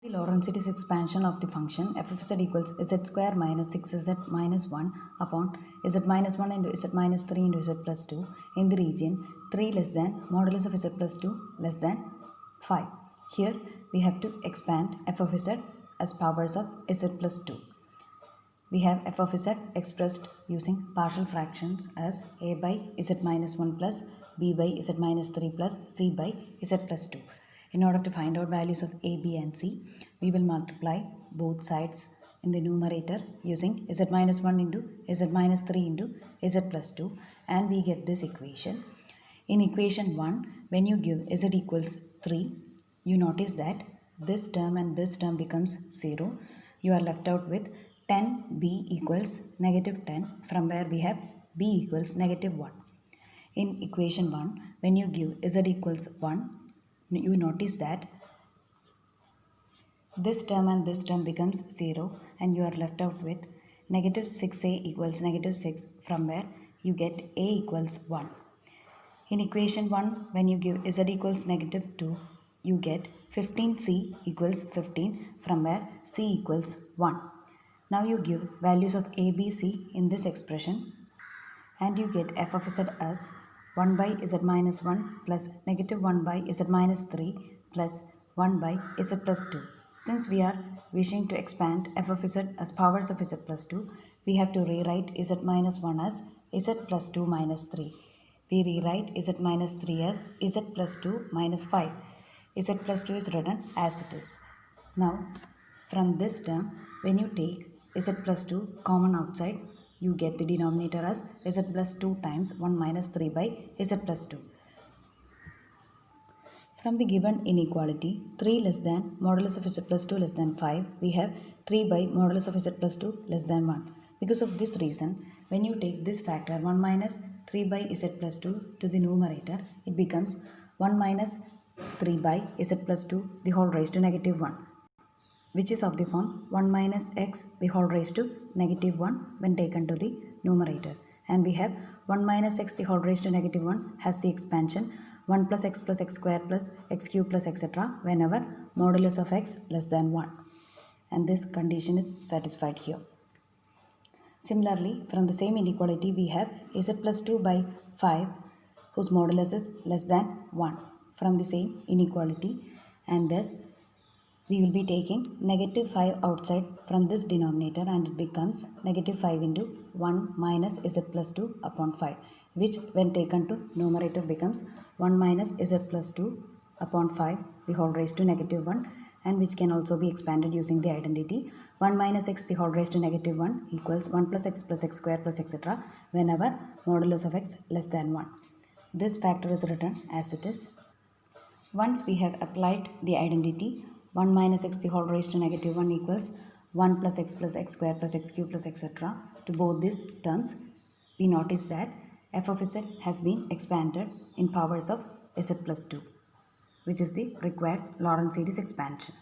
The Lorentz series expansion of the function f of z equals z square minus 6z minus 1 upon z minus 1 into z minus 3 into z plus 2 in the region 3 less than modulus of z plus 2 less than 5. Here we have to expand f of z as powers of z plus 2. We have f of z expressed using partial fractions as a by z minus 1 plus b by z minus 3 plus c by z plus 2. In order to find out values of a, b and c, we will multiply both sides in the numerator using z minus 1 into z minus 3 into z plus 2 and we get this equation. In equation 1, when you give z equals 3, you notice that this term and this term becomes 0. You are left out with 10b equals negative 10, from where we have b equals negative 1. In equation 1, when you give z equals 1, you notice that this term and this term becomes 0 and you are left out with negative 6a equals negative 6, from where you get a equals 1. In equation 1, when you give z equals negative 2, you get 15c equals 15, from where c equals 1. Now you give values of a, b, c in this expression and you get f of z as 1 by z minus 1 plus negative 1 by z minus 3 plus 1 by z plus 2. Since we are wishing to expand f of z as powers of z plus 2, we have to rewrite z minus 1 as z plus 2 minus 3. We rewrite z minus 3 as z plus 2 minus 5. Z plus 2 is written as it is. Now, from this term, when you take z plus 2 common outside, you get the denominator as z plus 2 times 1 minus 3 by z plus 2. From the given inequality 3 less than modulus of z plus 2 less than 5, we have 3 by modulus of z plus 2 less than 1. Because of this reason, when you take this factor 1 minus 3 by z plus 2 to the numerator, it becomes 1 minus 3 by z plus 2 the whole raised to negative 1, which is of the form 1 minus x the whole raised to negative 1 when taken to the numerator. And we have 1 minus x the whole raised to negative 1 has the expansion 1 plus x square plus x cube plus etc. whenever modulus of x less than 1. And this condition is satisfied here. Similarly, from the same inequality we have z plus 2 by 5 whose modulus is less than 1 from the same inequality, and thus we will be taking negative 5 outside from this denominator and it becomes negative 5 into 1 minus z plus 2 upon 5, which when taken to numerator becomes 1 minus z plus 2 upon 5 the whole raised to negative 1, and which can also be expanded using the identity 1 minus x the whole raised to negative 1 equals 1 plus x square plus etc. whenever modulus of x less than 1. This factor is written as it is. Once we have applied the identity 1 minus x the whole raised to negative 1 equals 1 plus x square plus x cube plus etc. to both these terms, we notice that f of z has been expanded in powers of z plus 2, which is the required Lorentz series expansion.